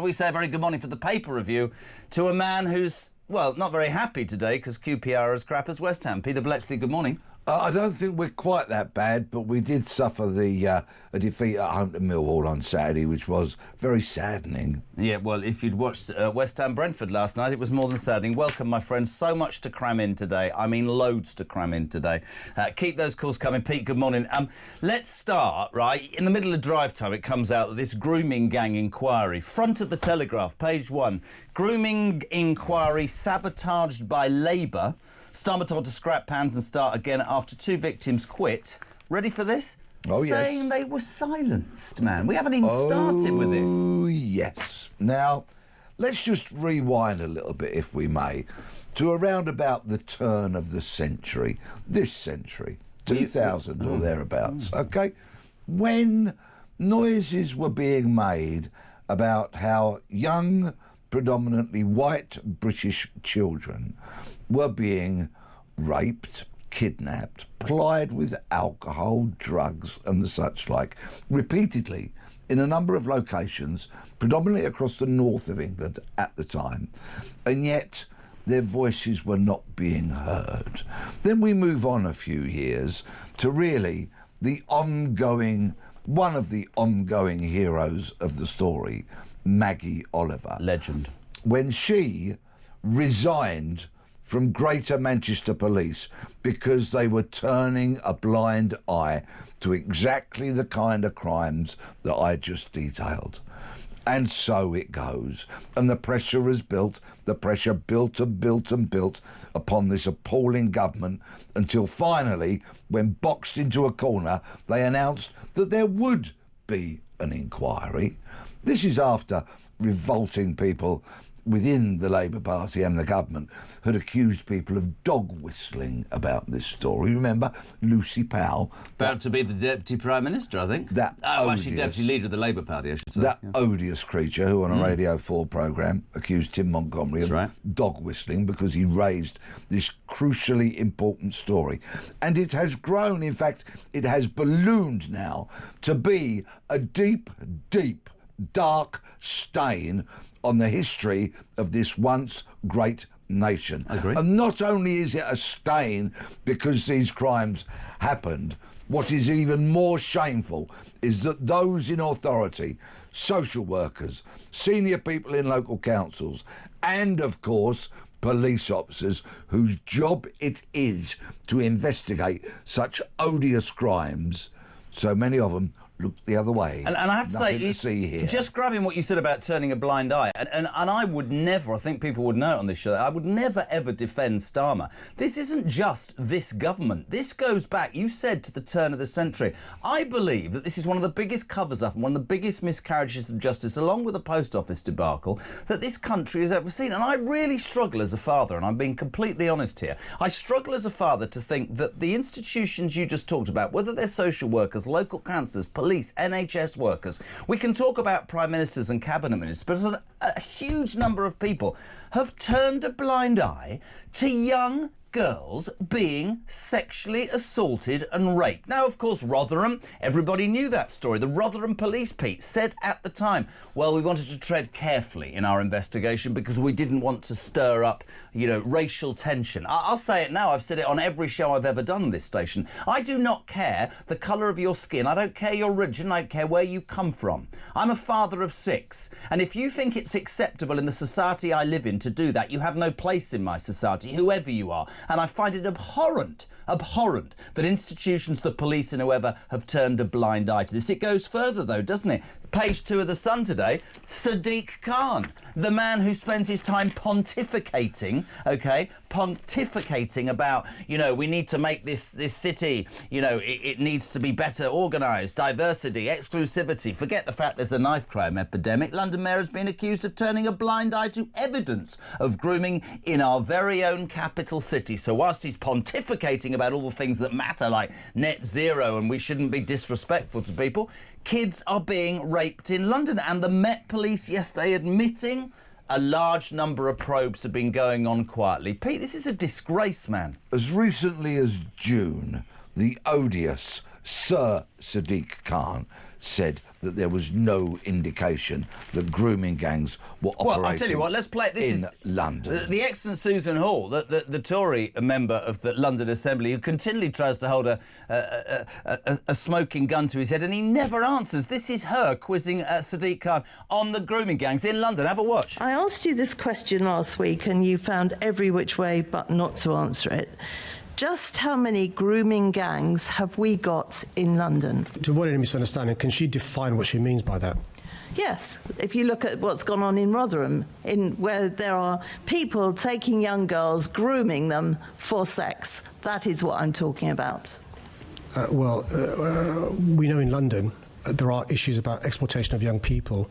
we say a very good morning for the paper review to a man who's, well, not very happy today because QPR are as crap as West Ham. Peter Bleksley, good morning. I don't think we're quite that bad, but we did suffer a defeat at home to Millwall on Saturday, which was very saddening. Yeah, well, if you'd watched West Ham Brentford last night, it was more than saddening. Welcome, my friends. So much to cram in today. I mean, loads to cram in today. Keep those calls coming. Pete, good morning. Let's start, right? In the middle of drive time, it comes out that this grooming gang inquiry, front of the Telegraph, page 1, grooming inquiry sabotaged by Labour. Starmer told to scrap pans and start again after 2 victims quit. Ready for this? Oh, yes. Saying they were silenced, man. We haven't even started with this. Oh, yes. Now, let's just rewind a little bit, if we may, to around about the turn of the century, this century, 2000 or thereabouts, OK? When noises were being made about how young, predominantly white British children were being raped, kidnapped, plied with alcohol, drugs and the such like, repeatedly in a number of locations, predominantly across the north of England at the time, and yet their voices were not being heard. Then we move on a few years to really one of the ongoing heroes of the story, Maggie Oliver. Legend. When she resigned from Greater Manchester Police because they were turning a blind eye to exactly the kind of crimes that I just detailed. And so it goes. And the pressure has built, the pressure built and built and built upon this appalling government until finally, when boxed into a corner, they announced that there would be an inquiry. This is after revolting people within the Labour Party and the government had accused people of dog whistling about this story. Remember Lucy Powell? About to be the Deputy Prime Minister, I think. Actually Deputy Leader of the Labour Party, I should say. That odious creature who on a Radio 4 programme accused Tim Montgomery of dog whistling because he raised this crucially important story. And it has grown, in fact, it has ballooned now to be a deep, deep, dark stain on the history of this once great nation. I agree. And not only is it a stain because these crimes happened, what is even more shameful is that those in authority, social workers, senior people in local councils, and of course police officers whose job it is to investigate such odious crimes, so many of them looked the other way. And I have to say, just grabbing what you said about turning a blind eye, and I would never, I think people would know it on this show, I would never ever defend Starmer. This isn't just this government. This goes back, you said, to the turn of the century. I believe that this is one of the biggest covers-up and one of the biggest miscarriages of justice, along with the post office debacle, that this country has ever seen. And I really struggle as a father, and I'm being completely honest here, I struggle as a father to think that the institutions you just talked about, whether they're social workers, local councillors, police, NHS workers. We can talk about prime ministers and cabinet ministers, but a huge number of people have turned a blind eye to young girls being sexually assaulted and raped. Now, of course, Rotherham, everybody knew that story. The Rotherham police, Pete, said at the time, well, we wanted to tread carefully in our investigation because we didn't want to stir up, racial tension. I'll say it now. I've said it on every show I've ever done on this station. I do not care the colour of your skin. I don't care your religion. I don't care where you come from. I'm a father of 6. And if you think it's acceptable in the society I live in to do that, you have no place in my society, whoever you are. And I find it abhorrent that institutions, the police and whoever have turned a blind eye to this. It goes further though, doesn't it? Page 2 of The Sun today, Sadiq Khan, the man who spends his time pontificating about, we need to make this city, it needs to be better organised, diversity, exclusivity. Forget the fact there's a knife crime epidemic. London Mayor has been accused of turning a blind eye to evidence of grooming in our very own capital city. So whilst he's pontificating about all the things that matter, like net zero and we shouldn't be disrespectful to people, kids are being raped in London. And the Met Police yesterday admitting a large number of probes have been going on quietly. Pete, this is a disgrace, man. As recently as June, the odious Sir Sadiq Khan said that there was no indication that grooming gangs were operating. Well, I'll tell you what, let's play this in London. The excellent Susan Hall, the Tory member of the London Assembly, who continually tries to hold a smoking gun to his head, and he never answers. This is her quizzing Sadiq Khan on the grooming gangs in London. Have a watch. I asked you this question last week, and you found every which way but not to answer it. Just how many grooming gangs have we got in London? To avoid any misunderstanding, can she define what she means by that? Yes. If you look at what's gone on in Rotherham, where there are people taking young girls, grooming them for sex, that is what I'm talking about. We know in London there are issues about exploitation of young people,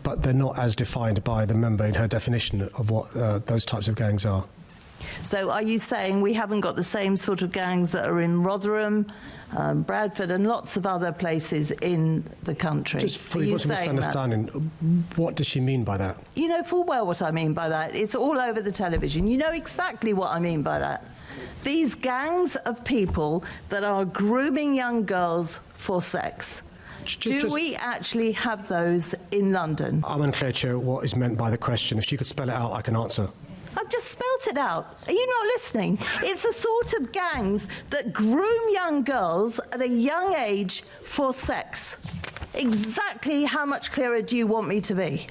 but they're not as defined by the member in her definition of what those types of gangs are. So are you saying we haven't got the same sort of gangs that are in Rotherham, Bradford and lots of other places in the country? Just for what's a misunderstanding, what does she mean by that? You know full well what I mean by that. It's all over the television. You know exactly what I mean by that. These gangs of people that are grooming young girls for sex. Do we actually have those in London? I'm unclear, Chair, what is meant by the question. If you could spell it out, I can answer. I've just spelt it out. Are you not listening? It's the sort of gangs that groom young girls at a young age for sex. Exactly how much clearer do you want me to be?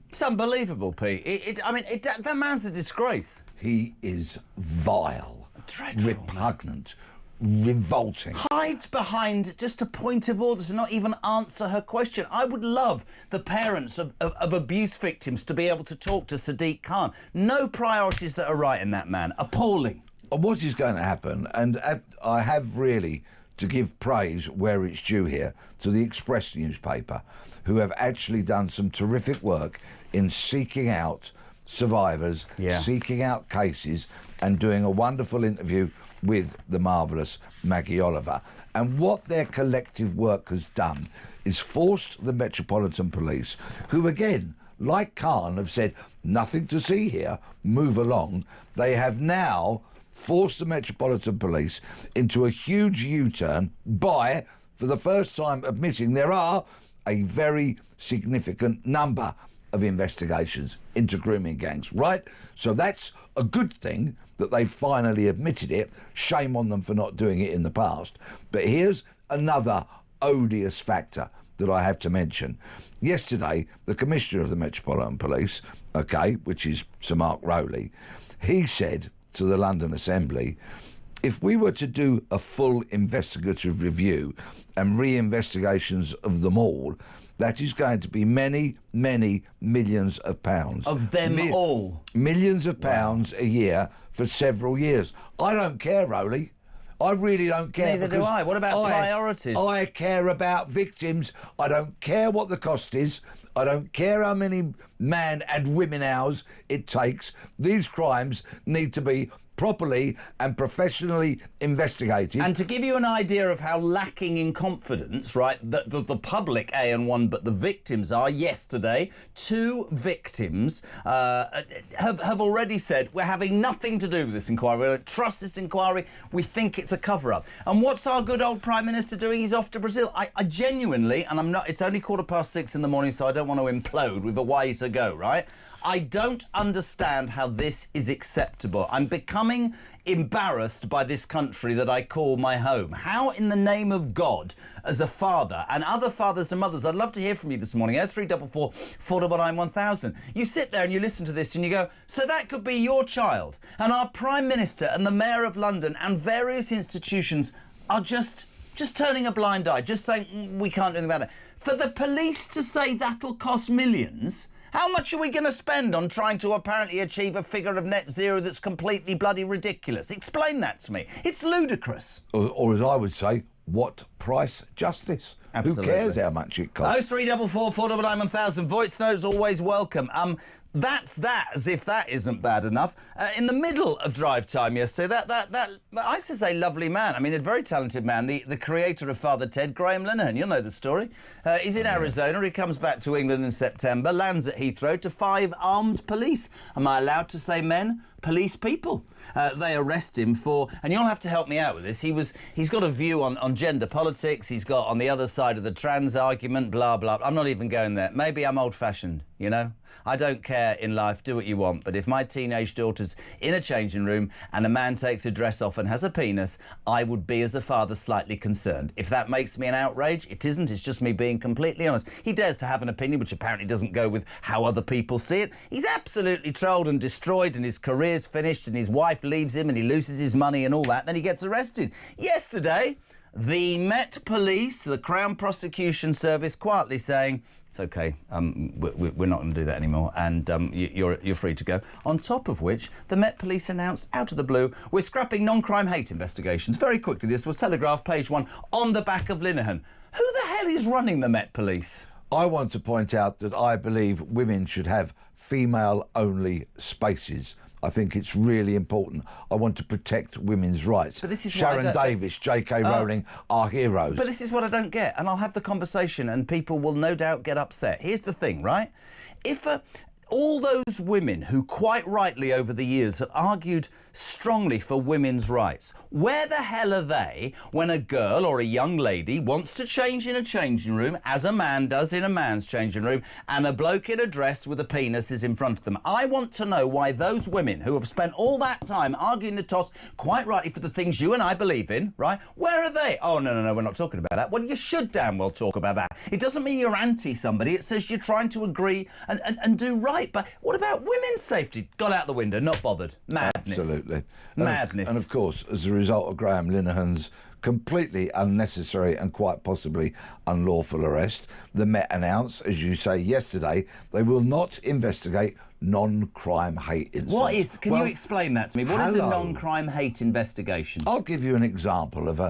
It's unbelievable, Pete. That man's a disgrace. He is vile, dreadful, repugnant, revolting. Hides behind just a point of order to not even answer her question. I would love the parents of abuse victims to be able to talk to Sadiq Khan. No priorities that are right in that man. Appalling. What is going to happen, and I have really to give praise where it's due here to the Express newspaper, who have actually done some terrific work in seeking out survivors, seeking out cases, and doing a wonderful interview with the marvellous Maggie Oliver. And what their collective work has done is forced the Metropolitan Police, who again, like Khan, have said, nothing to see here, move along. They have now forced the Metropolitan Police into a huge U-turn by, for the first time, admitting there are a very significant number of investigations into grooming gangs, right? So that's a good thing that they finally admitted it. Shame on them for not doing it in the past. But here's another odious factor that I have to mention. Yesterday, the Commissioner of the Metropolitan Police, which is Sir Mark Rowley, he said to the London Assembly, if we were to do a full investigative review and re-investigations of them all, that is going to be many, many millions of pounds. Of them all? Millions of pounds a year for several years. I don't care, Rowley. I really don't care. Neither do I. What about priorities? I care about victims. I don't care what the cost is. I don't care how many man and women hours it takes. These crimes need to be properly and professionally investigated. And to give you an idea of how lacking in confidence, right, the public, A&1, but the victims are, yesterday, 2 victims have already said, we're having nothing to do with this inquiry, we don't trust this inquiry, we think it's a cover-up. And what's our good old Prime Minister doing? He's off to Brazil. I genuinely, and I'm not, it's only 6:15 in the morning, so I don't want to implode with a way to go, right? I don't understand how this is acceptable. I'm becoming embarrassed by this country that I call my home. How in the name of God, as a father and other fathers and mothers, I'd love to hear from you this morning, 0344 499 1000. You sit there and you listen to this and you go, so that could be your child. And our Prime Minister and the Mayor of London and various institutions are just turning a blind eye, just saying, we can't do anything about it. For the police to say that'll cost millions... How much are we going to spend on trying to apparently achieve a figure of net zero that's completely bloody ridiculous? Explain that to me. It's ludicrous. Or as I would say, what price justice? Absolutely. Who cares how much it costs? 0344 499 1000. Voice notes always welcome. That's that, as if that isn't bad enough. In the middle of drive time yesterday, that I used to say lovely man. I mean, a very talented man, the creator of Father Ted, Graham Linehan. You'll know the story. He's in Arizona. He comes back to England in September, lands at Heathrow to 5 armed police. Am I allowed to say men? Police people. They arrest him for, and you'll have to help me out with this. He's got a view on gender politics. He's got on the other side of the trans argument, blah, blah. I'm not even going there. Maybe I'm old-fashioned, you know? I don't care in life, do what you want, but if my teenage daughter's in a changing room and a man takes her dress off and has a penis, I would be, as a father, slightly concerned. If that makes me an outrage, it isn't. It's just me being completely honest. He dares to have an opinion which apparently doesn't go with how other people see it. He's absolutely trolled and destroyed, and his career's finished, and his wife leaves him, and he loses his money and all that. Then he gets arrested. Yesterday, the Met Police, the Crown Prosecution Service, quietly saying, it's OK, we're not going to do that anymore, and you're free to go. On top of which, the Met Police announced, out of the blue, we're scrapping non-crime hate investigations. Very quickly, this was Telegraph, page 1, on the back of Linehan. Who the hell is running the Met Police? I want to point out that I believe women should have female-only spaces. I think it's really important. I want to protect women's rights. But this is Sharon Davis, J.K. Rowling are heroes. But this is what I don't get, and I'll have the conversation and people will no doubt get upset. Here's the thing, right? If all those women who quite rightly over the years have argued strongly for women's rights, where the hell are they when a girl or a young lady wants to change in a changing room, as a man does in a man's changing room, and a bloke in a dress with a penis is in front of them? I want to know why those women who have spent all that time arguing the toss, quite rightly, for the things you and I believe in, right, where are they? Oh, no, we're not talking about that. Well, you should damn well talk about that. It doesn't mean you're anti somebody. It says you're trying to agree and do right. But what about women's safety? Got out the window, not bothered. Madness. Absolutely. Madness. And of course, as a result of Graham Linehan's completely unnecessary and quite possibly unlawful arrest, the Met announced, as you say, yesterday, they will not investigate non-crime hate incidents. What is? Can you explain that to me? What is a non-crime hate investigation? I'll give you an example of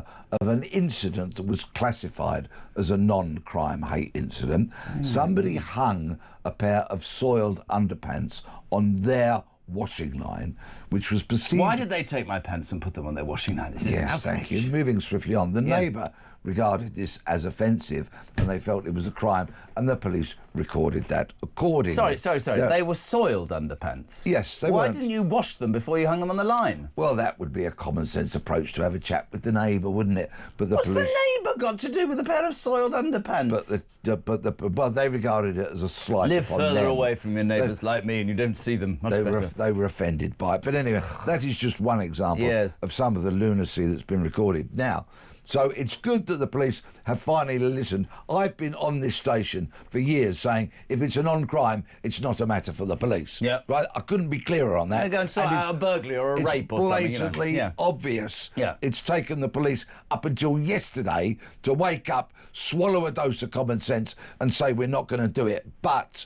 an incident that was classified as a non-crime hate incident. Somebody hung a pair of soiled underpants on their washing line, which was perceived... Why did they take my pants and put them on their washing line? This is yes, thank you. Moving swiftly on. The neighbour regarded this as offensive and they felt it was a crime, and the police recorded that accordingly. Sorry. They were soiled underpants? Yes, they were. Why didn't you wash them before you hung them on the line? Well, that would be a common-sense approach to have a chat with the neighbour, wouldn't it? But What's the neighbour got to do with a pair of soiled underpants? But they regarded it as a slight Live upon further them. away from your neighbours like me and you don't see them. Much better. They were offended by it. But anyway, that is just one example of some of the lunacy that's been recorded. Now, so it's good that the police have finally listened. I've been on this station for years saying if it's a non-crime, it's not a matter for the police. Yeah. Right? I couldn't be clearer on that. They go and sort out a burglary or a rape or something. It's blatantly obvious. Yeah. It's taken the police up until yesterday to wake up, swallow a dose of common sense and say we're not going to do it. But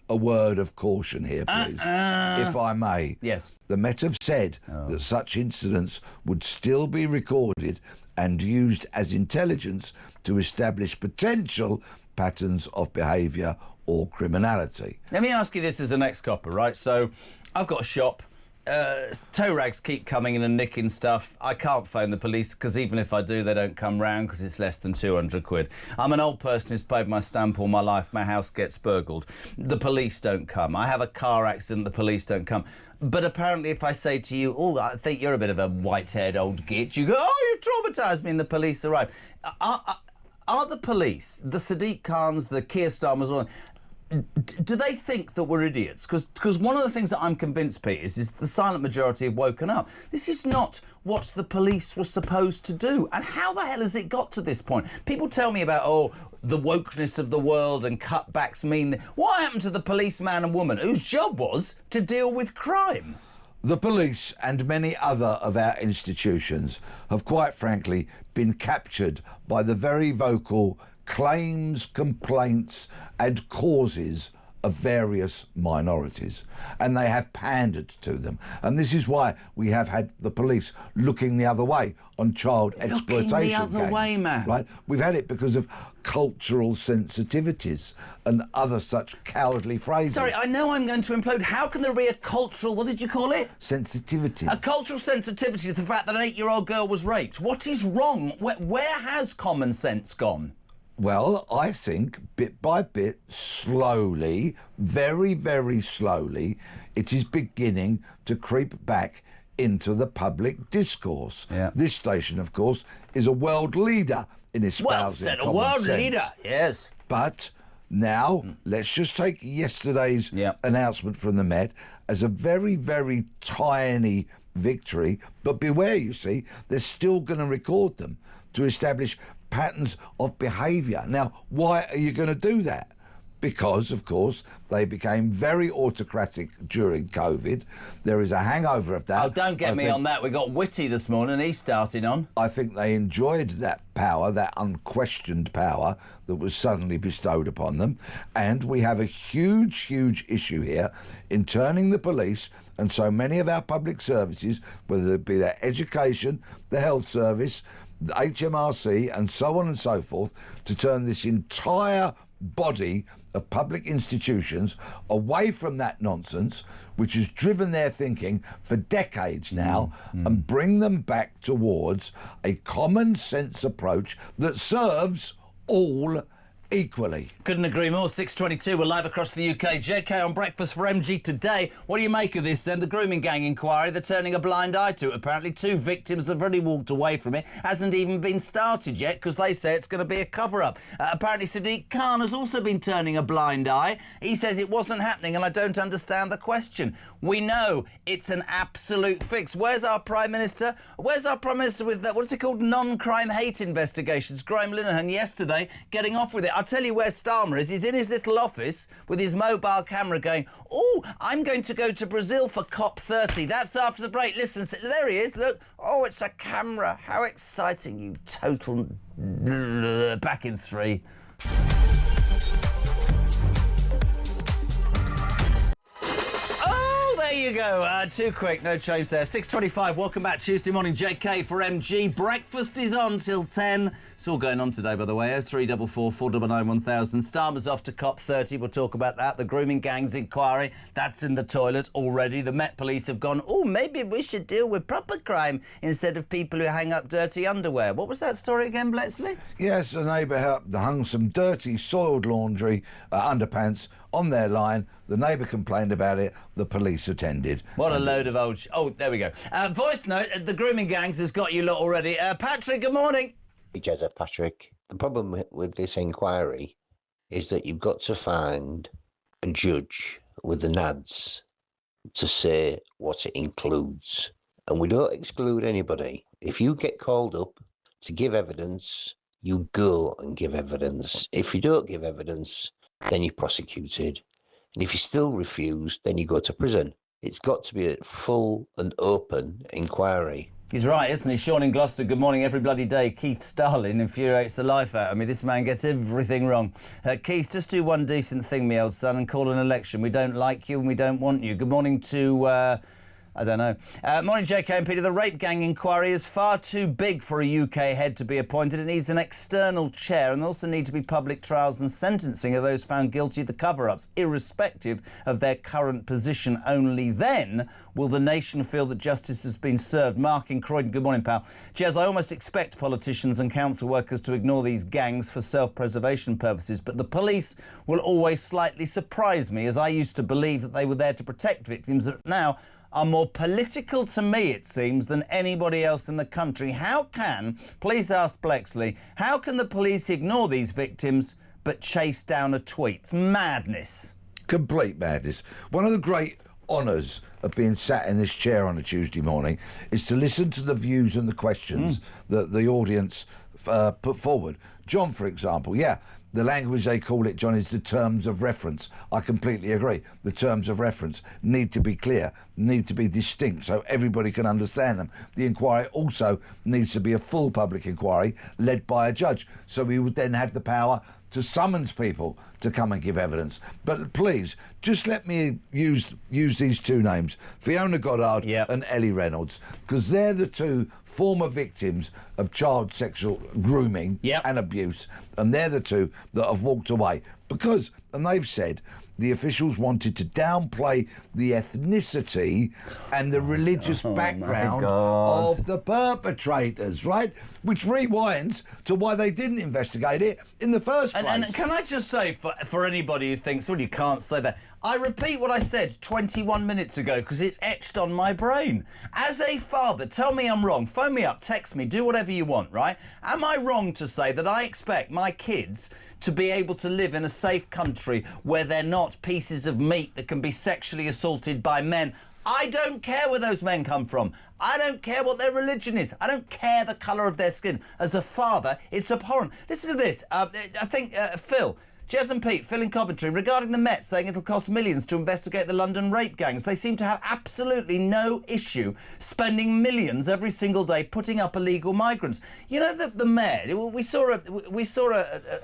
a word of caution here, please, if I may. Yes. The Met have said that such incidents would still be recorded and used as intelligence to establish potential patterns of behaviour or criminality. Let me ask you this as an ex-copper, right? So I've got a shop. Tow rags keep coming in and nicking stuff. I can't phone the police because even if I do, they don't come round because it's less than 200 quid. I'm an old person who's paid my stamp all my life. My house gets burgled. The police don't come. I have a car accident. The police don't come. But apparently if I say to you, oh, I think you're a bit of a white-haired old git, you go, oh, you've traumatised me, and the police arrive. Are the police, the Sadiq Khans, the Keir Starmers, all do they think that we're idiots? Because one of the things that I'm convinced, Pete, is the silent majority have woken up. This is not what the police were supposed to do. And how the hell has it got to this point? People tell me about, the wokeness of the world and cutbacks mean... What happened to the policeman and woman whose job was to deal with crime? The police and many other of our institutions have quite frankly been captured by the very vocal claims, complaints and causes of various minorities, and they have pandered to them. And this is why we have had the police looking the other way on child exploitation Looking the other gangs, way, man. right? We've had it because of cultural sensitivities and other such cowardly phrases. Sorry, I know I'm going to implode. How can there be a cultural, what did you call it? Sensitivities. A cultural sensitivity to the fact that an 8-year-old girl was raped. What is wrong? Where has common sense gone? Well, I think bit by bit, slowly, very, very slowly, it is beginning to creep back into the public discourse. Yeah. This station, of course, is a world leader in espousing Well said, a common world sense. leader, yes. But now, let's just take yesterday's announcement from the Met as a very, very tiny victory. But beware, you see, they're still going to record them to establish patterns of behaviour. Now, why are you going to do that? Because, of course, they became very autocratic during COVID. There is a hangover of that. Oh, don't get me on that. We got Whitty this morning. He started on. I think they enjoyed that power, that unquestioned power that was suddenly bestowed upon them. And we have a huge, huge issue here in turning the police and so many of our public services, whether it be their education, the health service, the HMRC, and so on and so forth, to turn this entire body of public institutions away from that nonsense, which has driven their thinking for decades now, and bring them back towards a common sense approach that serves all equally. Couldn't agree more. 6:22, we're live across the UK. JK on Breakfast for MG today. What do you make of this then? The grooming gang inquiry, they're turning a blind eye to it. Apparently 2 victims have already walked away from it. Hasn't even been started yet because they say it's going to be a cover-up. Apparently Sadiq Khan has also been turning a blind eye. He says it wasn't happening and I don't understand the question. We know it's an absolute fix. Where's our Prime Minister? Where's our Prime Minister with that? What's it called? Non-crime hate investigations. Graham Linehan yesterday getting off with it. I'll tell you where Starmer is. He's in his little office with his mobile camera going, oh, I'm going to go to Brazil for COP30. That's after the break. Listen, there he is. Look. Oh, it's a camera. How exciting, you total... Back in 3. There you go. Too quick. No change there. 6:25. Welcome back. Tuesday morning. JK for MG. Breakfast is on till 10. It's all going on today, by the way. 0344 499 1000. Starmer's off to COP30. We'll talk about that. The grooming gangs inquiry. That's in the toilet already. The Met Police have gone, oh, maybe we should deal with proper crime instead of people who hang up dirty underwear. What was that story again, Bleksley? Yes, a neighbour hung some dirty, soiled laundry underpants on their line. The neighbour complained about it. The police attended. What a load of old... Oh, there we go. Voice note, the grooming gangs has got you lot already. Patrick, good morning. Jezza, Patrick. The problem with this inquiry is that you've got to find a judge with the nads to say what it includes. And we don't exclude anybody. If you get called up to give evidence, you go and give evidence. If you don't give evidence, then you're prosecuted. And if you still refuse, then you go to prison. It's got to be a full and open inquiry. He's right, isn't he? Sean in Gloucester, good morning every bloody day. Keith Stalin infuriates the life out of me. This man gets everything wrong. Keith, just do one decent thing, me old son, and call an election. We don't like you and we don't want you. Good morning to... I don't know. Morning, JK and Peter. The rape gang inquiry is far too big for a UK head to be appointed. It needs an external chair, and there also need to be public trials and sentencing of those found guilty of the cover-ups, irrespective of their current position. Only then will the nation feel that justice has been served. Mark in Croydon, good morning, pal. Jez, I almost expect politicians and council workers to ignore these gangs for self-preservation purposes, but the police will always slightly surprise me, as I used to believe that they were there to protect victims, but now are more political to me, it seems, than anybody else in the country. How can, please ask Bleksley, how can the police ignore these victims but chase down a tweet? It's madness. Complete madness. One of the great honours of being sat in this chair on a Tuesday morning is to listen to the views and the questions that the audience put forward. John, for example, the language they call it, John, is the terms of reference. I completely agree. The terms of reference need to be clear, need to be distinct so everybody can understand them. The inquiry also needs to be a full public inquiry led by a judge. So we would then have the power to summons people to come and give evidence. But please, just let me use these two names, Fiona Goddard and Ellie Reynolds, because they're the two former victims of child sexual grooming and abuse, and they're the two that have walked away because, and they've said, the officials wanted to downplay the ethnicity and the religious background of the perpetrators, right? Which rewinds to why they didn't investigate it in the first place. And can I just say, for anybody who thinks, well, you can't say that, I repeat what I said 21 minutes ago because it's etched on my brain. As a father, tell me I'm wrong. Phone me up, text me, do whatever you want, right? Am I wrong to say that I expect my kids to be able to live in a safe country where they're not pieces of meat that can be sexually assaulted by men? I don't care where those men come from. I don't care what their religion is. I don't care the colour of their skin. As a father, it's abhorrent. Listen to this. I think Phil... Jez and Pete, Phil in Coventry, regarding the Met saying it'll cost millions to investigate the London rape gangs. They seem to have absolutely no issue spending millions every single day putting up illegal migrants. You know, the Met, we saw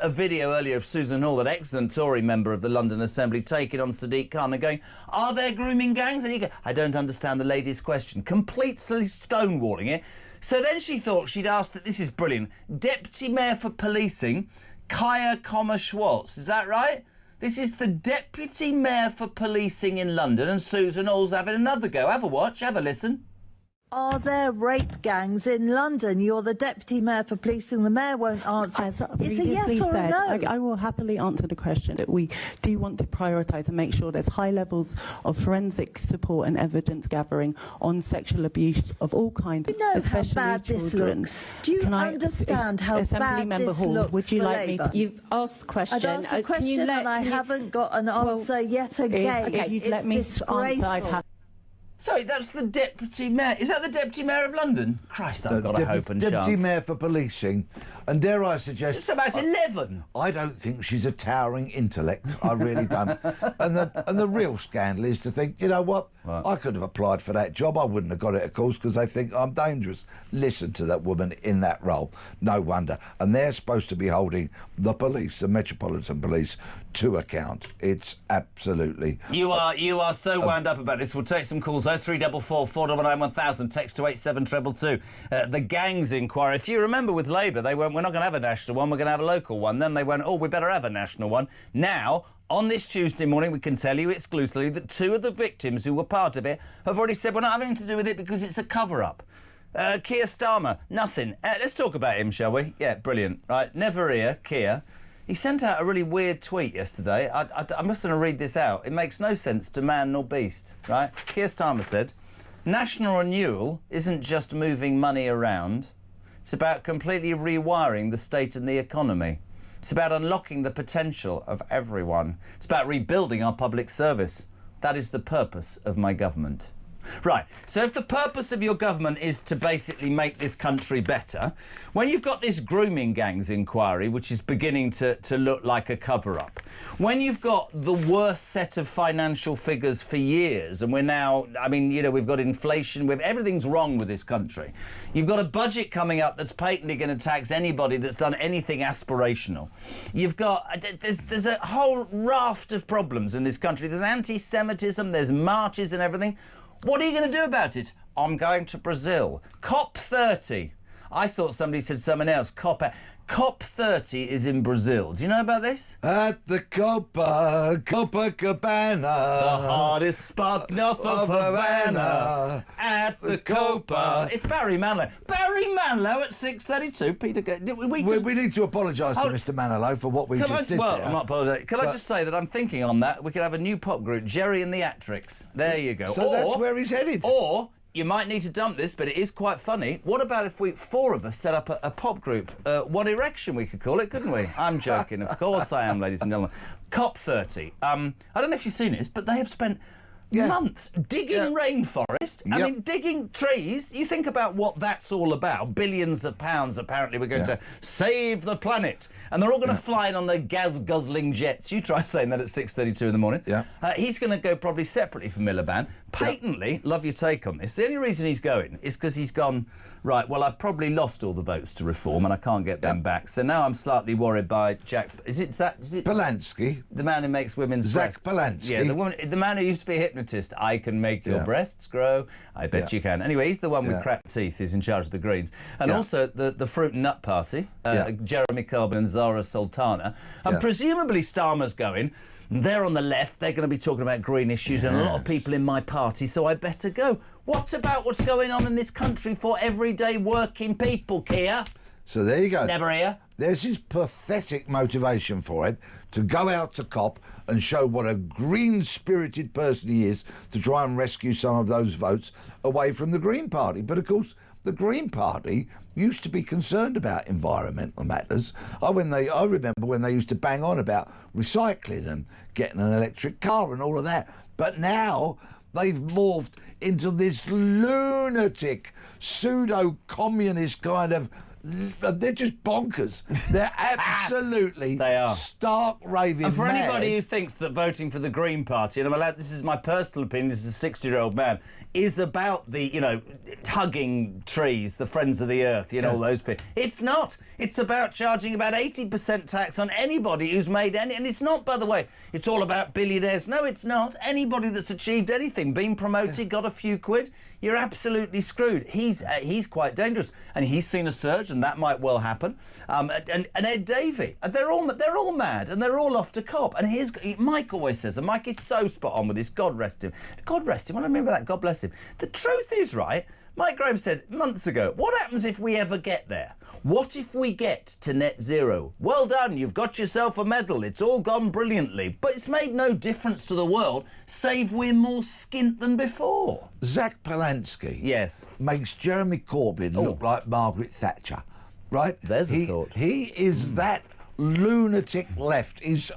a video earlier of Susan Hall, an excellent Tory member of the London Assembly, taking on Sadiq Khan and going, are there grooming gangs? And you go, I don't understand the lady's question. Completely stonewalling it. So then she thought she'd ask, that this is brilliant, Deputy Mayor for Policing, Keir Schwartz, is that right? This is the Deputy Mayor for Policing in London, and Susan Hall's having another go. Have a watch, have a listen. Are there rape gangs in London? You're the Deputy Mayor for Policing. The Mayor won't answer. As It's a yes or a said, no. I will happily answer the question that we do want to prioritise and make sure there's high levels of forensic support and evidence gathering on sexual abuse of all kinds, You know especially how bad children. this looks. Do you understand how bad Member this Hall, looks would you for like Labour? me You've asked the question. I'd asked the question and I haven't got an answer yet again. If you'd let me answer, I'd have... Sorry, that's the Deputy Mayor. Is that the Deputy Mayor of London? Christ, I've got a hope and Deputy chance. Mayor for Policing, and dare I suggest... It's about 11. I don't think she's a towering intellect. I really don't. And the real scandal is to think, you know what? I could have applied for that job. I wouldn't have got it, of course, because they think I'm dangerous. Listen to that woman in that role. No wonder. And they're supposed to be holding the police, the Metropolitan Police, to account. It's absolutely... You are so wound up about this. We'll take some calls. 0344 499 1000. Text to 87222. The gangs inquiry. If you remember with Labour, they went, we're not going to have a national one, we're going to have a local one. Then they went, oh, we better have a national one. Now... on this Tuesday morning, we can tell you exclusively that two of the victims who were part of it have already said we're not having anything to do with it because it's a cover-up. Keir Starmer, nothing. Let's talk about him, shall we? Yeah, brilliant. Right, never here, Keir. He sent out a really weird tweet yesterday. I must read this out. It makes no sense to man nor beast, right? Keir Starmer said, national renewal isn't just moving money around. It's about completely rewiring the state and the economy. It's about unlocking the potential of everyone. It's about rebuilding our public service. That is the purpose of my government. Right, so if the purpose of your government is to basically make this country better, when you've got this grooming gangs inquiry, which is beginning to look like a cover-up, when you've got the worst set of financial figures for years, and we're now, I mean, you know, we've got inflation, everything's wrong with this country. You've got a budget coming up that's patently going to tax anybody that's done anything aspirational. You've got, there's a whole raft of problems in this country. There's anti-Semitism, there's marches and everything. What are you going to do about it? I'm going to Brazil. COP30. I thought somebody said someone else. COP30 is in Brazil. Do you know about this? At the Copacabana. The hardest spot north of Havana. At the Copa. It's Barry Manilow. Barry Manilow at 6:32. Peter, we need to apologise to Mr. Manilow for what we just did well, there. I'm not apologising. Can I just say that I'm thinking on that we could have a new pop group, Jerry and the Actrix. There you go. So that's where he's headed. Or... you might need to dump this, but it is quite funny. What about if four of us set up a pop group? One Erection, we could call it, couldn't we? I'm joking, of course I am, ladies and gentlemen. COP30. I don't know if you've seen this, but they have spent Yeah. Months. Digging rainforest. I mean, digging trees. You think about what that's all about. Billions of pounds, apparently, we're going to save the planet. And they're all going to fly in on their gas-guzzling jets. You try saying that at 6:32 in the morning. Yeah. He's going to go probably separately from Miliband. Patently, love your take on this. The only reason he's going is because he's gone, right, well, I've probably lost all the votes to reform and I can't get them back. So now I'm slightly worried by Jack... Is it Polanski. The man who makes women's breasts. Polanski. Yeah, the man who used to be a hypnotist. I can make your breasts grow. I bet you can. Anyway, he's the one with crap teeth who's in charge of the Greens. And also the Fruit and Nut Party, Jeremy Corbyn and Zara Sultana. And presumably Starmer's going... They're on the left, they're going to be talking about green issues and a lot of people in my party, so I better go. What about what's going on in this country for everyday working people, Keir? So there you go. Never here. There's his pathetic motivation for it, to go out to COP and show what a green-spirited person he is to try and rescue some of those votes away from the Green Party. But, of course, the Green Party used to be concerned about environmental matters. I remember when they used to bang on about recycling and getting an electric car and all of that. But now they've morphed into this lunatic, pseudo-communist kind of... They're just bonkers. They're absolutely they are. Stark raving And for mad. anybody who thinks that voting for the Green Party, and I'm allowed, this is my personal opinion as a 60-year-old man, is about the, hugging trees, the friends of the earth, all those people. It's not. It's about charging about 80% tax on anybody who's made any... And it's not, by the way, it's all about billionaires. No, it's not. Anybody that's achieved anything, been promoted, got a few quid, you're absolutely screwed. He's quite dangerous. And he's seen a surge, and that might well happen. And Ed Davey, they're all mad, and they're all off to COP. And Mike always says, and Mike is so spot on with this, God rest him. God rest him, I remember that, God bless him. The truth is, right, Mike Graham said months ago, what happens if we ever get there? What if we get to net zero? Well done, you've got yourself a medal, it's all gone brilliantly. But it's made no difference to the world, save we're more skint than before. Zach Polanski makes Jeremy Corbyn look like Margaret Thatcher, right? There's a thought. He is that lunatic left. He's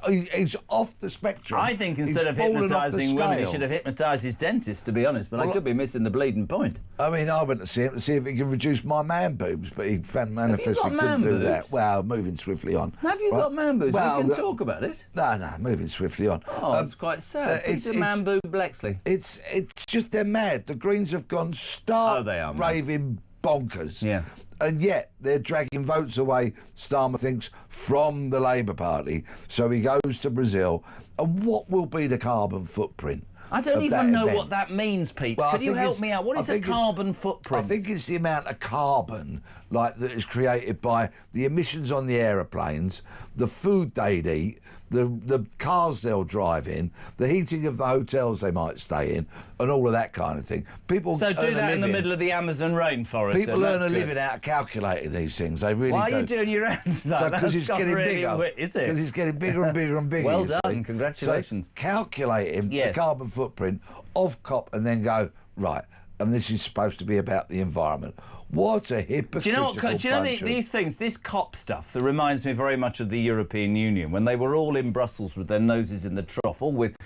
off the spectrum. I think instead of hypnotising women, he should have hypnotised his dentist, to be honest, but I could be missing the bleeding point. I mean, I went to see him to see if he could reduce my man boobs, but he manifestly couldn't do that. Well, moving swiftly on. Have you got man boobs? Well, we can talk about it. No, moving swiftly on. Oh, it's quite sad. Peter man boob Bleksley. It's just, they're mad. The Greens have gone stark, raving bonkers. Yeah. And yet they're dragging votes away, Starmer thinks, from the Labour Party. So he goes to Brazil. And what will be the carbon footprint? I don't even know what that means, Pete. Well, Can you help me out? What is a carbon footprint? I think it's the amount of carbon that is created by the emissions on the aeroplanes, the food they'd eat, the cars they'll drive in, the heating of the hotels they might stay in, and all of that kind of thing. People do that in the middle of the Amazon rainforest. People earn a living out of calculating these things. They really do. Why are you doing your hands like that? Because it's getting bigger. Is it? Because it's getting bigger and bigger and bigger. Well done. Congratulations. So calculating the carbon footprint of COP and then go, right, and this is supposed to be about the environment. What a hypocritical Do you know what? Do you know these things, this COP stuff, that reminds me very much of the European Union, when they were all in Brussels with their noses in the trough, all with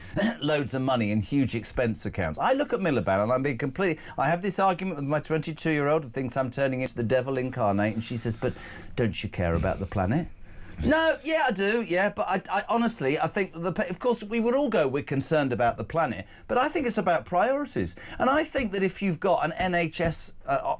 loads of money and huge expense accounts. I look at Miliband and I'm being completely... I have this argument with my 22-year-old who thinks I'm turning into the devil incarnate, and she says, but don't you care about the planet? No, yeah, I do, yeah, but I honestly, I think, of course, we would all go, we're concerned about the planet, but I think it's about priorities. And I think that if you've got an NHS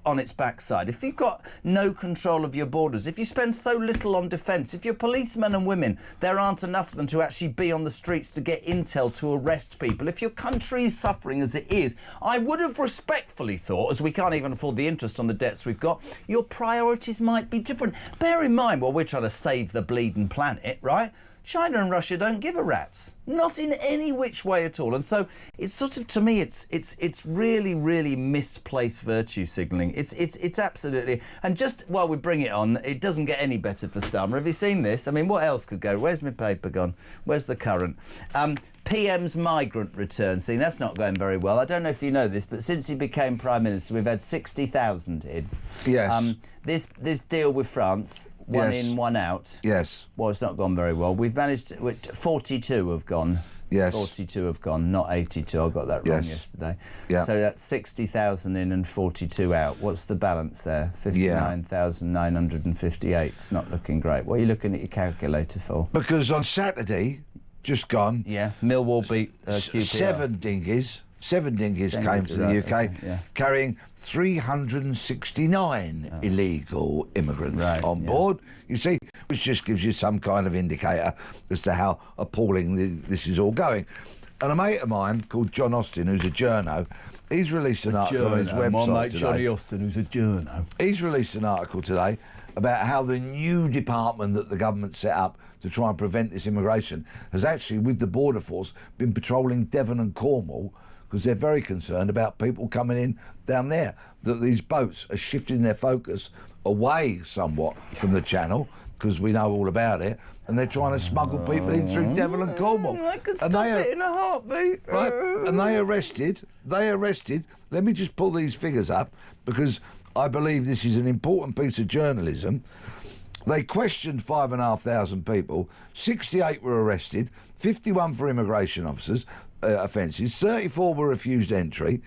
on its backside, if you've got no control of your borders, if you spend so little on defence, if your policemen and women, there aren't enough of them to actually be on the streets to get intel to arrest people, if your country is suffering as it is, I would have respectfully thought, as we can't even afford the interest on the debts we've got, your priorities might be different. Bear in mind, while we're trying to save the bleeding planet, right? China and Russia don't give a rat's, not in any which way at all. And so it's sort of, to me, it's really, really misplaced virtue signalling. It's absolutely, and just while we bring it on, it doesn't get any better for Starmer. Have you seen this? I mean, what else could go? Where's my paper gone? Where's the current? PM's migrant return. See, that's not going very well. I don't know if you know this, but since he became Prime Minister, we've had 60,000 in. Yes. This deal with France, one in, one out. Yes. Well, it's not gone very well. We've managed... 42 have gone. Yes. 42 have gone, not 82. I got that wrong yesterday. Yeah. So that's 60,000 in and 42 out. What's the balance there? 59,958. It's not looking great. What are you looking at your calculator for? Because on Saturday, just gone, Millwall beat QPR. Seven dinghies came to the UK, carrying 369 illegal immigrants on board. You see, which just gives you some kind of indicator as to how appalling this is all going. And a mate of mine called John Austin, who's a journo, he's released an article on his website My mate today. Johnny Austin, who's a journo. He's released an article today about how the new department that the government set up to try and prevent this immigration has actually, with the Border Force, been patrolling Devon and Cornwall, because they're very concerned about people coming in down there, that these boats are shifting their focus away somewhat from the Channel, because we know all about it, and they're trying to smuggle people in through Devon and Cornwall. I could stop it in a heartbeat. Right, and they arrested, let me just pull these figures up, because I believe this is an important piece of journalism. They questioned 5,500 people, 68 were arrested, 51 for immigration officers, offences, 34 were refused entry,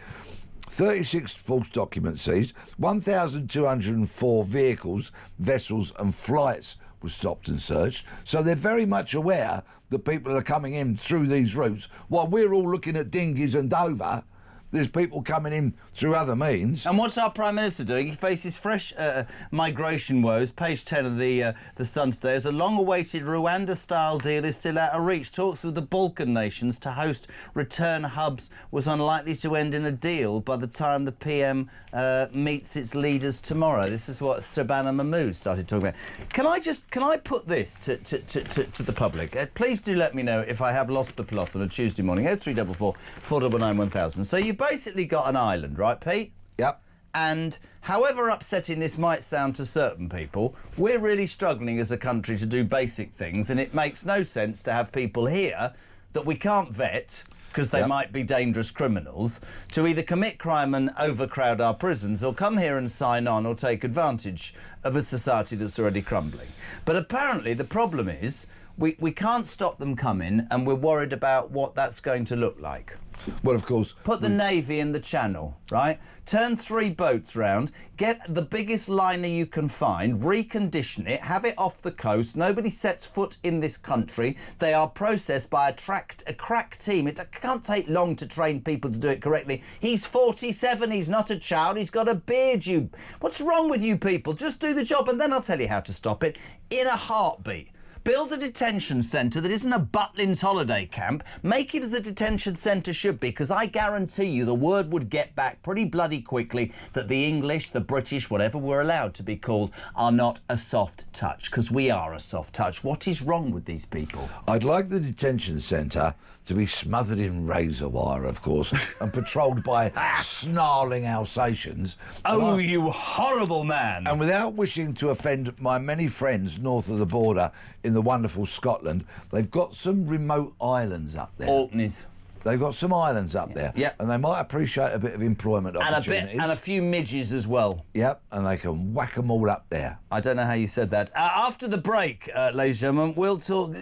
36 false documents seized, 1,204 vehicles, vessels and flights were stopped and searched. So they're very much aware that people are coming in through these routes. While we're all looking at dinghies and Dover, there's people coming in through other means. And what's our Prime Minister doing? He faces fresh migration woes. Page 10 of the Sun today. As a long-awaited Rwanda-style deal is still out of reach. Talks with the Balkan nations to host return hubs was unlikely to end in a deal by the time the PM meets its leaders tomorrow. This is what Shabana Mahmood started talking about. Can I put this to the public? Please do let me know if I have lost the plot on a Tuesday morning. 0344 499 1000. So you've basically got an island, right, Pete? Yep. And however upsetting this might sound to certain people, we're really struggling as a country to do basic things, and it makes no sense to have people here that we can't vet because they might be dangerous criminals, to either commit crime and overcrowd our prisons or come here and sign on or take advantage of a society that's already crumbling. But apparently the problem is we can't stop them coming, and we're worried about what that's going to look like. Well, of course. Put the Navy in the Channel, right? Turn 3 boats round, get the biggest liner you can find, recondition it, have it off the coast. Nobody sets foot in this country. They are processed by a crack team. It can't take long to train people to do it correctly. He's 47, he's not a child, he's got a beard. What's wrong with you people? Just do the job and then I'll tell you how to stop it in a heartbeat. Build a detention centre that isn't a Butlins holiday camp. Make it as a detention centre should be, because I guarantee you the word would get back pretty bloody quickly that the English, the British, whatever we're allowed to be called, are not a soft touch, because we are a soft touch. What is wrong with these people? I'd like the detention centre to be smothered in razor wire, of course, and patrolled by snarling Alsatians. Oh, you horrible man! And without wishing to offend my many friends north of the border in the wonderful Scotland, they've got some remote islands up there. Orkneys. They've got some islands up there. Yep. And they might appreciate a bit of employment opportunities. And a few midges as well. Yep, and they can whack them all up there. I don't know how you said that. After the break, ladies and gentlemen, we'll talk...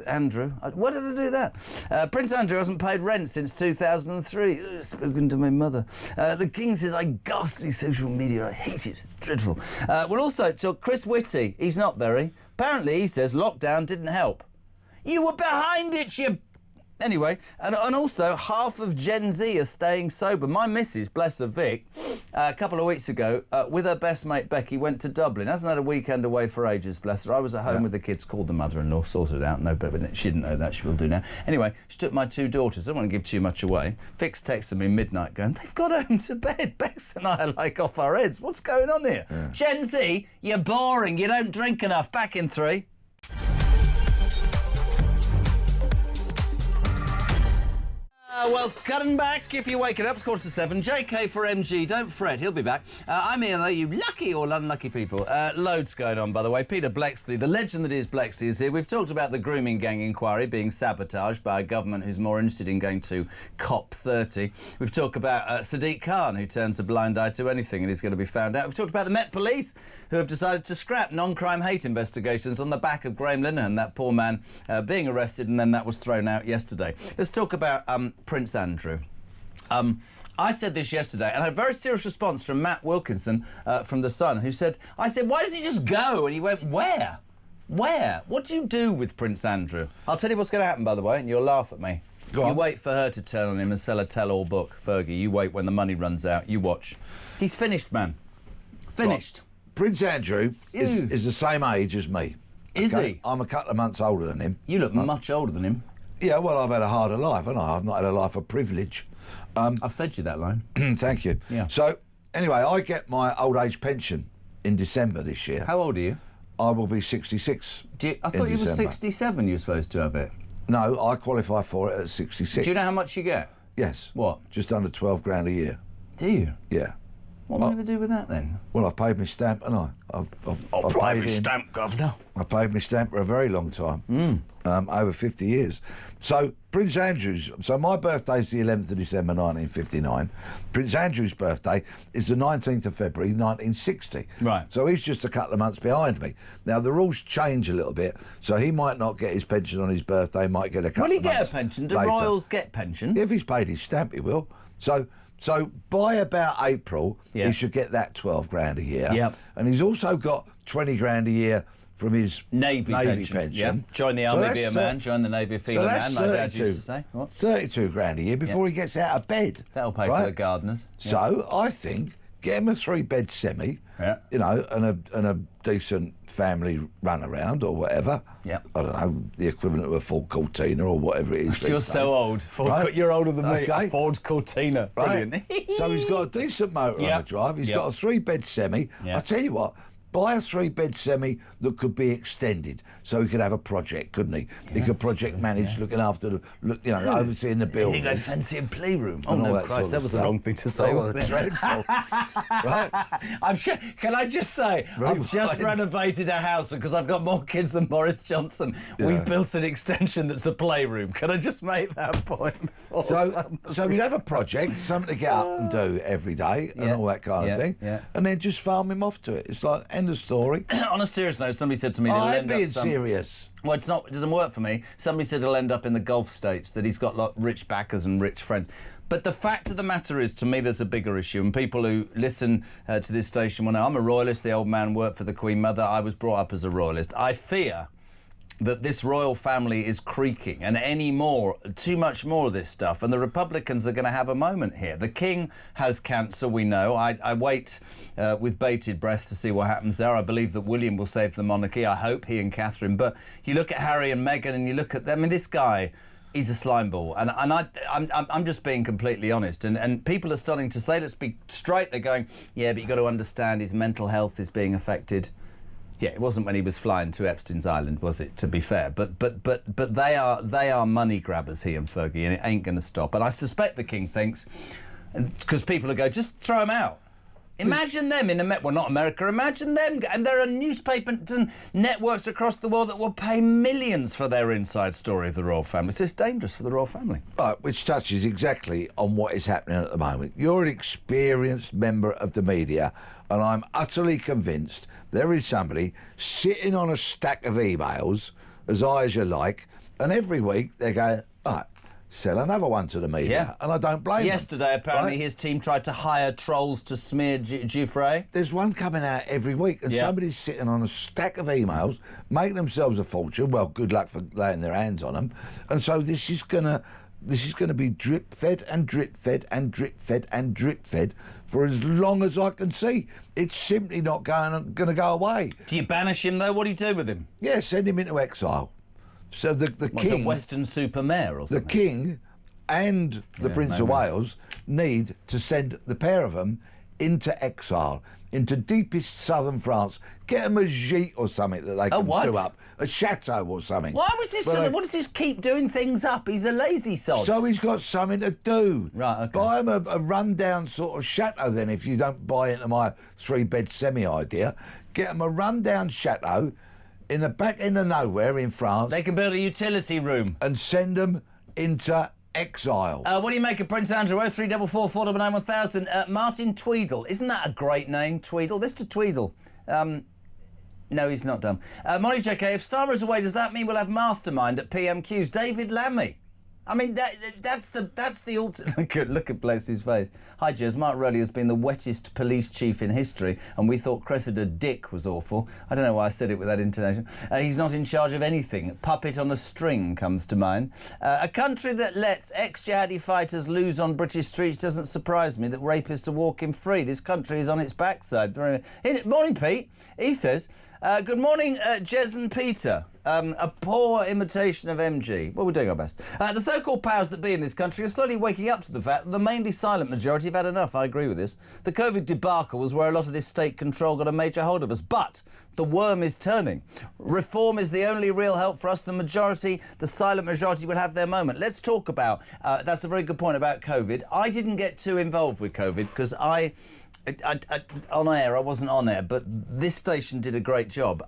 Andrew. Why did I do that? Prince Andrew hasn't paid rent since 2003. Spoken to my mother. The King says, I ghastly social media. I hate it. Dreadful. We'll also talk Chris Whitty. He's not very. Apparently, he says lockdown didn't help. You were behind it, you... Anyway, and also half of Gen Z are staying sober. My missus, bless her Vic, a couple of weeks ago, with her best mate Becky, went to Dublin. Hasn't had a weekend away for ages, bless her. I was at home with the kids, called the mother-in-law, sorted it out. No, but she didn't know that. She will do now. Anyway, she took my 2 daughters. I don't want to give too much away. Vic's texted me midnight going, they've got home to bed. Bex and I are like off our heads. What's going on here? Yeah. Gen Z, you're boring. You don't drink enough. Back in 3. Well, cutting back if you're waking up. It's 7:15. JK for MG. Don't fret, he'll be back. I'm here, though, you lucky or unlucky people. Loads going on, by the way. Peter Bleksley, the legend that is Bleksley, is here. We've talked about the grooming gang inquiry being sabotaged by a government who's more interested in going to COP30. We've talked about Sadiq Khan, who turns a blind eye to anything and is going to be found out. We've talked about the Met Police, who have decided to scrap non-crime hate investigations on the back of Graham Linehan, that poor man being arrested, and then that was thrown out yesterday. Let's talk about Prince Andrew. I said this yesterday, and I had a very serious response from Matt Wilkinson from The Sun, who said, I said, why doesn't he just go? And he went, where? Where? What do you do with Prince Andrew? I'll tell you what's going to happen, by the way, and you'll laugh at me. Go on. You wait for her to turn on him and sell a tell-all book, Fergie. You wait when the money runs out. You watch. He's finished, man. Finished. Right. Prince Andrew is the same age as me. Is he? I'm a couple of months older than him. You look much older than him. Yeah, well, I've had a harder life, haven't I? I've not had a life of privilege. I've fed you that line. Thank you. Yeah. So, anyway, I get my old age pension in December this year. How old are you? I will be 66. I thought you were 67 you were supposed to have it. No, I qualify for it at 66. Do you know how much you get? Yes. What? Just under 12 grand a year. Do you? Yeah. What am I going to do with that then? Well, I've paid my stamp, and I've paid paid my in. stamp, Governor. I paid my stamp for a very long time, over 50 years. So Prince Andrew's, so my birthday's the 11th of December 1959. Prince Andrew's birthday is the 19th of February 1960. Right. So he's just a couple of months behind me. Now the rules change a little bit, so he might not get his pension on his birthday, might get a couple Will he of months get a pension? Do later. royals get pension? If he's paid his stamp, he will. So by about April, Yeah. he should get that 12 grand a year. Yep. And he's also got 20 grand a year from his Navy pension. Yeah. Join the army, be a man. Join the Navy, feel a man. My dad used to say. What? 32 grand a year before he gets out of bed. That'll pay for the gardeners. Yeah. So I think get him a 3-bed semi, you know, and a decent family run around or whatever. Yeah. I don't know, the equivalent of a Ford Cortina or whatever it is. You're so old. You're older than me. A Ford Cortina. Brilliant. Right. So he's got a decent motor on the drive. He's got a 3-bed semi. Yeah. I tell you what, buy a 3-bed semi that could be extended, so he could have a project, couldn't he? Yeah, he could project manage, looking after overseeing the building. You think I fancy a playroom? Oh And all no, that Christ, sort that of was the stuff. wrong thing to say. Oh, Wasn't it? dreadful. Right? Can I just say, I've just Rewind. renovated a house because I've got more kids than Boris Johnson. Yeah. We've built an extension that's a playroom. Can I just make that point before? So we'd have a project, something to get up and do every day, and Yeah. all that kind of thing, and then just farm him off to it. It's like end of story. On a serious note, somebody said to me, they'll I'm end being up serious. Well, it's not. It doesn't work for me. Somebody said he'll end up in the Gulf states. That he's got rich backers and rich friends. But the fact of the matter is, to me, there's a bigger issue. And people who listen to this station will know I'm a royalist. The old man worked for the Queen Mother. I was brought up as a royalist. I fear that this royal family is creaking, and too much more of this stuff, and the Republicans are going to have a moment here. The King has cancer, we know. I wait with bated breath to see what happens there. I believe that William will save the monarchy. I hope he and Catherine. But you look at Harry and Meghan, and you look at them. I mean, this guy, he's a slime ball, and I'm just being completely honest. And people are starting to say, let's be straight. They're going, yeah, but you've got to understand his mental health is being affected. Yeah, it wasn't when he was flying to Epstein's Island, was it? To be fair, but they are money grabbers, he and Fergie, and it ain't going to stop. And I suspect the King thinks, because people will go, just throw him out. Imagine them in not America. Imagine them, and there are newspapers and networks across the world that will pay millions for their inside story of the royal family. So it's dangerous for the royal family. Right, which touches exactly on what is happening at the moment. You're an experienced member of the media, and I'm utterly convinced there is somebody sitting on a stack of emails, as high as you like, and every week they go, right, sell another one to the media, and I don't blame them. Yesterday, apparently, right? his team tried to hire trolls to smear Giuffre. There's one coming out every week, and somebody's sitting on a stack of emails, making themselves a fortune. Well, good luck for laying their hands on them. And so this is gonna be drip fed and drip fed and drip fed and drip fed for as long as I can see. It's simply not going to go away. Do you banish him though? What do you do with him? Yeah, send him into exile. So the king, a Western super mayor or something? the king, and the Prince of Wales need to send the pair of them into exile, into deepest southern France. Get them a gîte or something that they can do up. A chateau or something. Why was this? What does this keep doing things up? He's a lazy sod. So he's got something to do. Right, okay. Buy him a rundown sort of chateau then, if you don't buy into my 3-bed semi idea. Get him a rundown chateau in the back end of nowhere in France. They can build a utility room. And send them into exile. What do you make of Prince Andrew? 0344 499 1000. Martin Tweedle. Isn't that a great name, Tweedle? Mr. Tweedle. No, he's not dumb. Molly JK, if Starmer is away, does that mean we'll have Mastermind at PMQs? David Lammy. I mean, that's the ultimate. Look at Blakes's face. Hi, Jez. Mark Rowley has been the wettest police chief in history, and we thought Cressida Dick was awful. I don't know why I said it with that intonation. He's not in charge of anything. Puppet on a string comes to mind. A country that lets ex-jihadi fighters lose on British streets doesn't surprise me. That rapists are walking free. This country is on its backside. Morning, Pete. He says, good morning, Jez and Peter. A poor imitation of MG. Well, we're doing our best. The so-called powers that be in this country are slowly waking up to the fact that the mainly silent majority have had enough. I agree with this. The COVID debacle was where a lot of this state control got a major hold of us. But the worm is turning. Reform is the only real help for us. The silent majority will have their moment. Let's talk about, that's a very good point about COVID. I didn't get too involved with COVID because I wasn't on air, but this station did a great job.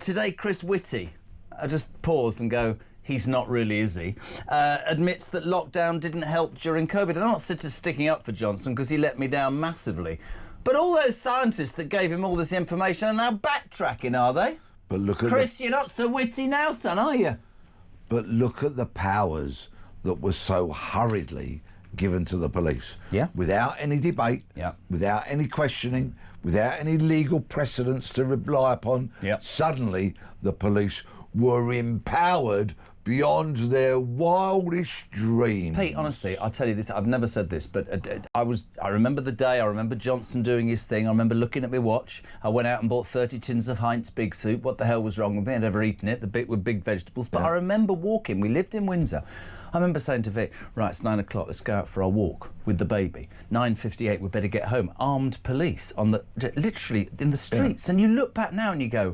Today, Chris Whitty, I just pause and go, he's not really, is he? Admits that lockdown didn't help during COVID. I'm not sticking up for Johnson because he let me down massively. But all those scientists that gave him all this information are now backtracking, are they? But look at Chris, you're not so witty now, son, are you? But look at the powers that were so hurriedly given to the police. Yeah. Without any debate, without any questioning, without any legal precedents to rely upon, suddenly the police were empowered beyond their wildest dreams. Pete, honestly, I'll tell you this, I've never said this, but I remember the day, I remember Johnson doing his thing, I remember looking at my watch, I went out and bought 30 tins of Heinz Big Soup. What the hell was wrong with me? I'd never eaten it, the bit with big vegetables, but I remember walking, we lived in Windsor. I remember saying to Vic, right, it's 9 o'clock, let's go out for our walk with the baby. 9:58, we better get home. Armed police literally in the streets. And you look back now and you go,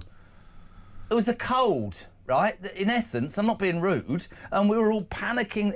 it was a cold, right? In essence, I'm not being rude, and we were all panicking.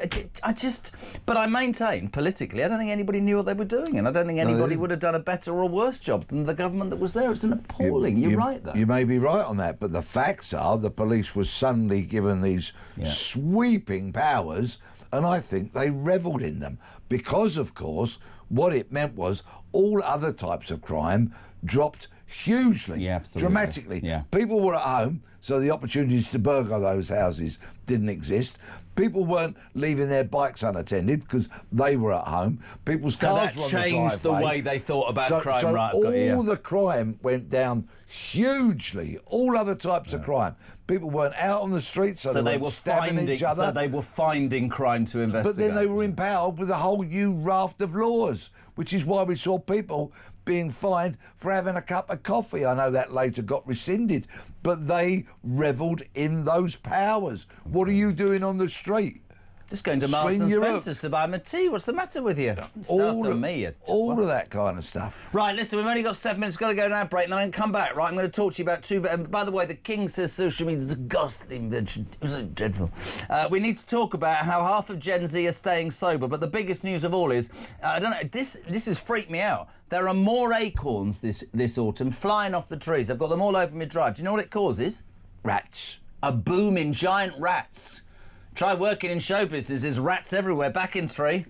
But I maintain, politically, I don't think anybody knew what they were doing, and I don't think anybody would have done a better or worse job than the government that was there. It's an appalling. You're right, though. You may be right on that, but the facts are the police were suddenly given these sweeping powers, and I think they revelled in them because, of course, what it meant was all other types of crime dropped hugely, dramatically. Yeah. People were at home, so the opportunities to burgle those houses didn't exist. People weren't leaving their bikes unattended because they were at home. People's cars were on the driveway. So that changed the way they thought about crime, so right? All the crime went down hugely. All other types of crime. People weren't out on the streets, so they were stabbing each other. So they were finding crime to investigate. But then they were empowered with a whole new raft of laws, which is why we saw people being fined for having a cup of coffee. I know that later got rescinded, but they revelled in those powers. What are you doing on the street? Just going to Marks and Spencer's to buy my tea. What's the matter with you? All of that kind of stuff. Right, listen, we've only got 7 minutes. Got to go now, break, and then I can come back. Right, I'm going to talk to you about two. And by the way, the King says social media is a ghastly invention. It was so dreadful. We need to talk about how half of Gen Z are staying sober. But the biggest news of all is, I don't know. This has freaked me out. There are more acorns this autumn flying off the trees. I've got them all over my drive. Do you know what it causes? Rats. A boom in giant rats. Try working in show business. There's rats everywhere. Back in 3.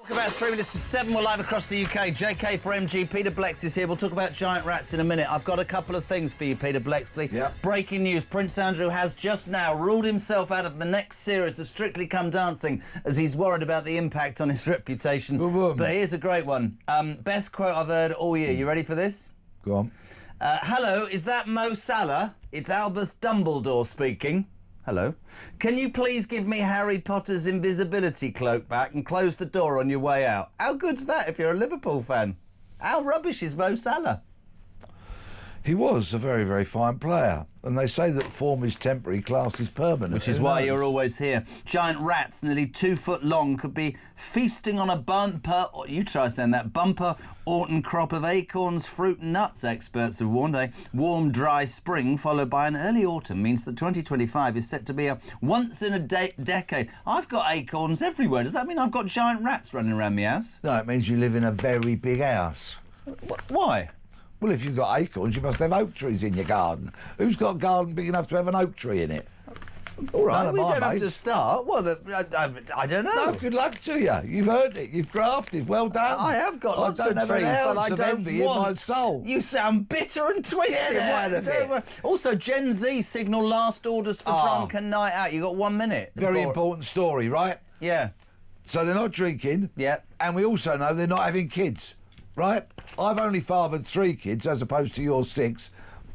About 3 minutes to 7. We're live across the UK. JK for MG. Peter Bleksley is here. We'll talk about giant rats in a minute. I've got a couple of things for you, Peter Bleksley. Breaking news. Prince Andrew has just now ruled himself out of the next series of Strictly Come Dancing as he's worried about the impact on his reputation. But here's a great one. Best quote I've heard all year. You ready for this? Go on. Hello, is that Mo Salah? It's Albus Dumbledore speaking. Hello. Can you please give me Harry Potter's invisibility cloak back and close the door on your way out? How good's that if you're a Liverpool fan? How rubbish is Mo Salah? He was a very, very fine player. And they say that form is temporary, class is permanent. Which is why you're always here. Giant rats, nearly 2 foot long, could be feasting on a bumper, or you try saying that, bumper autumn crop of acorns, fruit and nuts, experts have warned. A warm, dry spring followed by an early autumn means that 2025 is set to be a once-in-a-decade. I've got acorns everywhere. Does that mean I've got giant rats running around my house? No, it means you live in a very big house. Why? Well, if you've got acorns, you must have oak trees in your garden. Who's got a garden big enough to have an oak tree in it? All right, None of we my don't have mates. to start. Well, I don't know. No, good luck to you. You've earned it. You've grafted. Well done. I have got lots of I don't have trees, an but I ounce of don't envy in my soul. You sound bitter and twisted. Get out of it. Also, Gen Z signal last orders for drunken night out. You got 1 minute. Very important story, right? Yeah. So they're not drinking. Yeah. And we also know they're not having kids, right? I've only fathered 3 kids as opposed to your 6.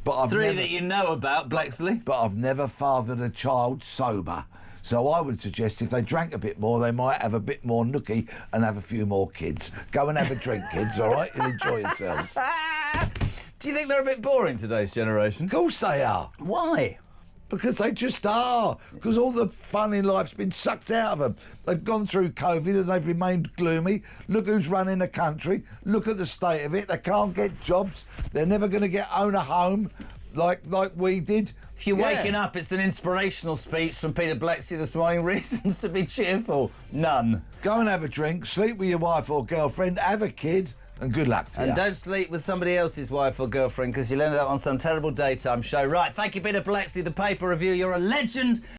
But I've 3 never, that you know about, Bleksley. But I've never fathered a child sober. So I would suggest if they drank a bit more, they might have a bit more nookie and have a few more kids. Go and have a drink, kids, all right? You'll enjoy yourselves. Do you think they're a bit boring, today's generation? Of course they are. Why? Because they just are. Because all the fun in life's been sucked out of them. They've gone through COVID and they've remained gloomy. Look who's running the country. Look at the state of it. They can't get jobs. They're never going to own a home like we did. If you're waking up, it's an inspirational speech from Peter Bleksley this morning. Reasons to be cheerful? None. Go and have a drink, sleep with your wife or girlfriend, have a kid, and good luck to you. And don't sleep with somebody else's wife or girlfriend, because you'll end up on some terrible daytime show. Right, thank you, Peter Bleksley, the paper review. You're a legend.